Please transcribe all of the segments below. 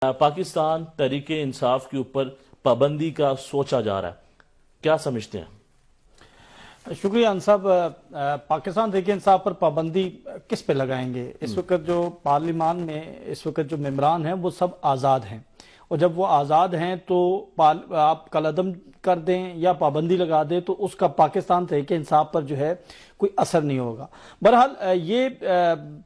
پاکستان تحریک انصاف کے اوپر پابندی کا سوچا جا رہا ہے، کیا سمجھتے ہیں؟ شکریہ انصاب۔ پاکستان تحریک انصاف پر پابندی کس پہ لگائیں گے؟ اس وقت جو پارلیمان میں اس وقت جو ممبران ہیں وہ سب آزاد ہیں، اور جب وہ آزاد ہیں تو آپ کالعدم کر دیں یا پابندی لگا دیں تو اس کا پاکستان تحریک انصاف پر جو ہے کوئی اثر نہیں ہوگا۔ بہرحال یہ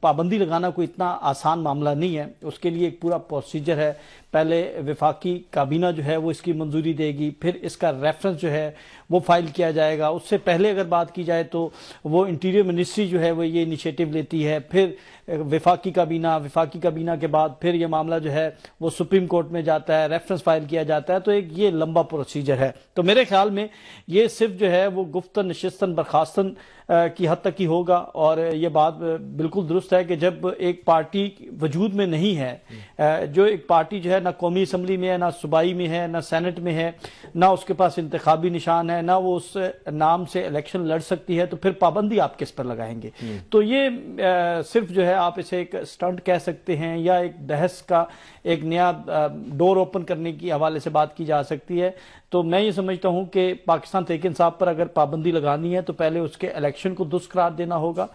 پابندی لگانا کوئی اتنا آسان معاملہ نہیں ہے، اس کے لیے ایک پورا پروسیجر ہے۔ پہلے وفاقی کابینہ جو ہے وہ اس کی منظوری دے گی، پھر اس کا ریفرنس جو ہے وہ فائل کیا جائے گا۔ اس سے پہلے اگر بات کی جائے تو وہ انٹیریئر منسٹری جو ہے وہ یہ انیشیٹو لیتی ہے، پھر وفاقی کابینہ کے بعد پھر یہ معاملہ جو ہے وہ سپریم کورٹ میں جاتا ہے، ریفرنس فائل کیا جاتا ہے، تو ایک یہ لمبا پروسیجر ہے۔ تو میرے خیال میں یہ صرف جو ہے وہ گفتن نشستن برخاستن کی حد تک ہی ہوگا، اور یہ بات بالکل درست ہے کہ جب ایک پارٹی وجود میں نہیں ہے، جو ایک پارٹی جو ہے نہ قومی اسمبلی میں ہے، نہ صوبائی میں ہے، نہ سینٹ میں ہے، نہ اس کے پاس انتخابی نشان ہے، نہ وہ اس نام سے الیکشن لڑ سکتی ہے، تو پھر پابندی آپ کس پر لگائیں گے؟ تو یہ صرف جو ہے آپ اسے ایک سٹنٹ کہہ سکتے ہیں، یا ایک بحث کا ایک نیا ڈور اوپن کرنے کی حوالے سے بات کی جا سکتی ہے۔ تو میں یہ سمجھتا ہوں کہ پاکستان تحریک انصاف پر اگر پابندی لگانی ہے تو پہلے اس کے الیکشن کو درست قرار دینا ہوگا،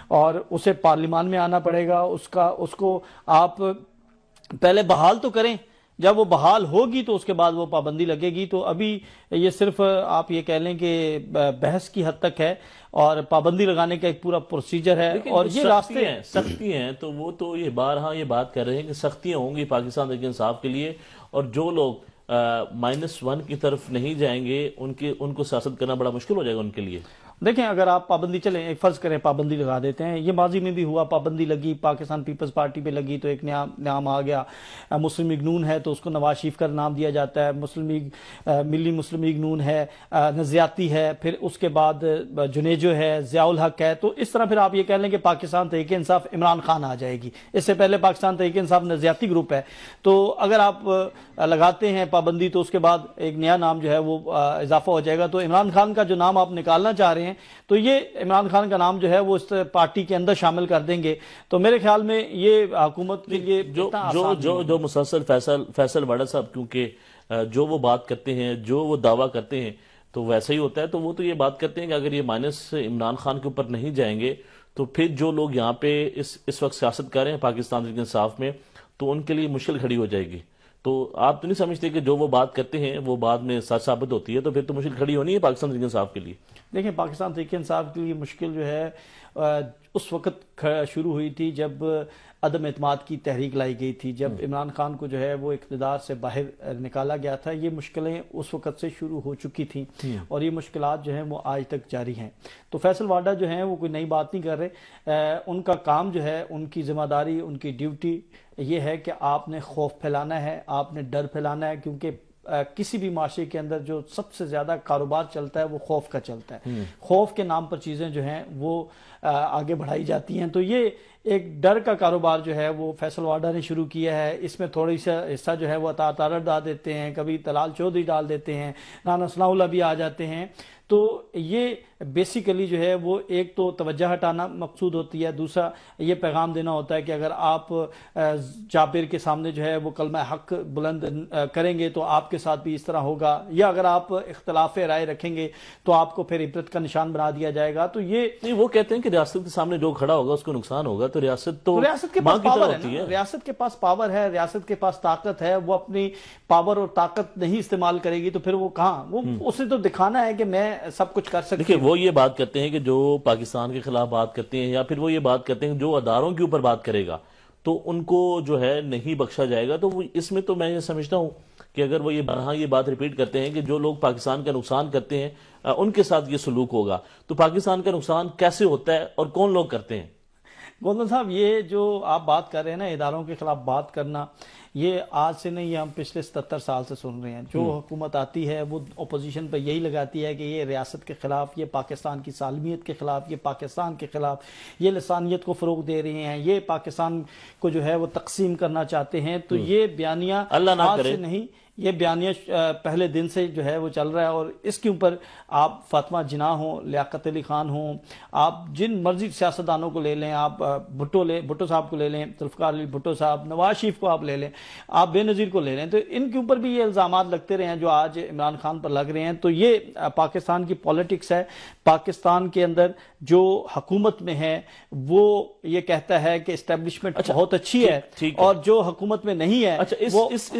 اور اسے پارلیمان میں آنا پڑے گا۔ اس کو آپ پہلے بحال تو کریں، جب وہ بحال ہوگی تو اس کے بعد وہ پابندی لگے گی۔ تو ابھی یہ صرف آپ یہ کہہ لیں کہ بحث کی حد تک ہے، اور پابندی لگانے کا ایک پورا پروسیجر ہے، اور یہ راستے ہیں سختی ہیں تو وہ تو یہ بارہا یہ بات کر رہے ہیں کہ سختیاں ہوں گی پاکستان تحریک انصاف کے لیے، اور جو لوگ -1 کی طرف نہیں جائیں گے ان کو سیاست کرنا بڑا مشکل ہو جائے گا ان کے لیے۔ دیکھیں، اگر آپ پابندی چلیں فرض کریں پابندی لگا دیتے ہیں، یہ ماضی میں بھی ہوا، پابندی لگی، پاکستان پیپلز پارٹی پہ لگی تو ایک نیا نام آ گیا، مسلم لیگ نون ہے تو اس کو نواز شریف کا نام دیا جاتا ہے، ملی مسلم لیگ نون ہے، نظریاتی ہے، پھر اس کے بعد جنیجو ہے، ضیاء الحق ہے، تو اس طرح پھر آپ یہ کہہ لیں کہ پاکستان تحریک انصاف عمران خان آ جائے گی۔ اس سے پہلے پاکستان تحریک انصاف نظریاتی گروپ ہے، تو اگر آپ لگاتے ہیں پابندی تو اس کے بعد ایک نیا نام جو ہے وہ اضافہ ہو جائے گا۔ تو عمران خان کا جو نام آپ نکالنا چاہ رہے ہیں تو یہ عمران خان کا نام جو ہے وہ اس پارٹی کے اندر شامل کر دیں گے، تو میرے خیال میں یہ حکومت کے لیے جو مسلسل فیصل واڈا صاحب کیونکہ جو وہ بات کرتے ہیں، جو وہ دعویٰ کرتے ہیں تو ویسا ہی ہوتا ہے، تو وہ تو یہ بات کرتے ہیں کہ اگر یہ مائنس عمران خان کے اوپر نہیں جائیں گے تو پھر جو لوگ یہاں پہ اس وقت سیاست کر رہے ہیں پاکستان تحریک انصاف میں، تو ان کے لیے مشکل کھڑی ہو جائے گی۔ تو آپ تو نہیں سمجھتے کہ جو وہ بات کرتے ہیں وہ بعد میں سچ ثابت ہوتی ہے، تو پھر تو مشکل کھڑی ہونی ہے پاکستان تحریک انصاف کے لیے؟ دیکھیں، پاکستان تحریک انصاف کے لیے مشکل جو ہے اس وقت شروع ہوئی تھی جب عدم اعتماد کی تحریک لائی گئی تھی، جب عمران خان کو جو ہے وہ اقتدار سے باہر نکالا گیا تھا۔ یہ مشکلیں اس وقت سے شروع ہو چکی تھیں، اور یہ مشکلات جو ہیں وہ آج تک جاری ہیں۔ تو فیصل واڈا جو ہیں وہ کوئی نئی بات نہیں کر رہے، ان کا کام جو ہے، ان کی ذمہ داری، ان کی ڈیوٹی یہ ہے کہ آپ نے خوف پھیلانا ہے، آپ نے ڈر پھیلانا ہے، کیونکہ کسی بھی معاشرے کے اندر جو سب سے زیادہ کاروبار چلتا ہے وہ خوف کا چلتا ہے۔ خوف کے نام پر چیزیں جو ہیں وہ آگے بڑھائی جاتی ہیں، تو یہ ایک ڈر کا کاروبار جو ہے وہ فیصل واڈا نے شروع کیا ہے۔ اس میں تھوڑی سا حصہ جو ہے وہ عطا تارڑ ڈال دیتے ہیں، کبھی طلال چودھری ڈال دیتے ہیں، رانا ثناء اللہ بھی آ جاتے ہیں۔ تو یہ بیسیکلی جو ہے وہ ایک تو توجہ ہٹانا مقصود ہوتی ہے، دوسرا یہ پیغام دینا ہوتا ہے کہ اگر آپ جابر کے سامنے جو ہے وہ کلمہ حق بلند کریں گے تو آپ کے ساتھ بھی اس طرح ہوگا، یا اگر آپ اختلاف رائے رکھیں گے تو آپ کو پھر عبرت کا نشان بنا دیا جائے گا۔ تو یہ نہیں، وہ کہتے ہیں کہ ریاست کے سامنے جو کھڑا ہوگا اس کو نقصان ہوگا، تو ریاست کے پاس پاور ہے، ریاست کے پاس پاور ہے، ریاست کے پاس طاقت ہے، وہ اپنی پاور اور طاقت نہیں استعمال کرے گی تو پھر وہ کہاں، وہ اسے تو دکھانا ہے کہ میں سب کچھ کر سکتی ہوں۔ دیکھیں، وہ یہ بات کرتے ہیں کہ جو پاکستان کے خلاف بات کرتے ہیں، یا پھر وہ یہ بات کرتے ہیں جو اداروں کے اوپر بات کرے گا تو ان کو جو ہے نہیں بخشا جائے گا۔ تو اس میں تو میں یہ سمجھتا ہوں کہ اگر وہ یہ بات ریپیٹ کرتے ہیں کہ جو لوگ پاکستان کا نقصان کرتے ہیں ان کے ساتھ یہ سلوک ہوگا، تو پاکستان کا نقصان کیسے ہوتا ہے اور کون لوگ کرتے ہیں؟ گولڈن صاحب، یہ جو آپ بات کر رہے ہیں نا، اداروں کے خلاف بات کرنا، یہ آج سے نہیں، یہ ہم پچھلے 77 سال سے سن رہے ہیں۔ جو حکومت آتی ہے وہ اپوزیشن پہ یہی لگاتی ہے کہ یہ ریاست کے خلاف، یہ پاکستان کی سالمیت کے خلاف، یہ پاکستان کے خلاف، یہ لسانیت کو فروغ دے رہے ہیں، یہ پاکستان کو جو ہے وہ تقسیم کرنا چاہتے ہیں۔ تو یہ بیانیہ اللہ نہ آج کرے سے نہیں، یہ بیانیہ پہلے دن سے جو ہے وہ چل رہا ہے، اور اس کے اوپر آپ فاطمہ جناح ہوں، لیاقت علی خان ہوں، آپ جن مرضی سیاستدانوں کو لے لیں، آپ بھٹو صاحب کو لے لیں، ذوالفقار علی بھٹو صاحب، نواز شریف کو آپ لے لیں، آپ بے نظیر کو لے لیں، تو ان کے اوپر بھی یہ الزامات لگتے رہے ہیں جو آج عمران خان پر لگ رہے ہیں. تو یہ پاکستان کی پالیٹکس ہے. پاکستان کے اندر جو حکومت میں ہے وہ یہ کہتا ہے کہ اسٹیبلشمنٹ بہت اچھی ہے، ٹھیک ہے. اور جو حکومت میں نہیں ہے اچھا وہ اس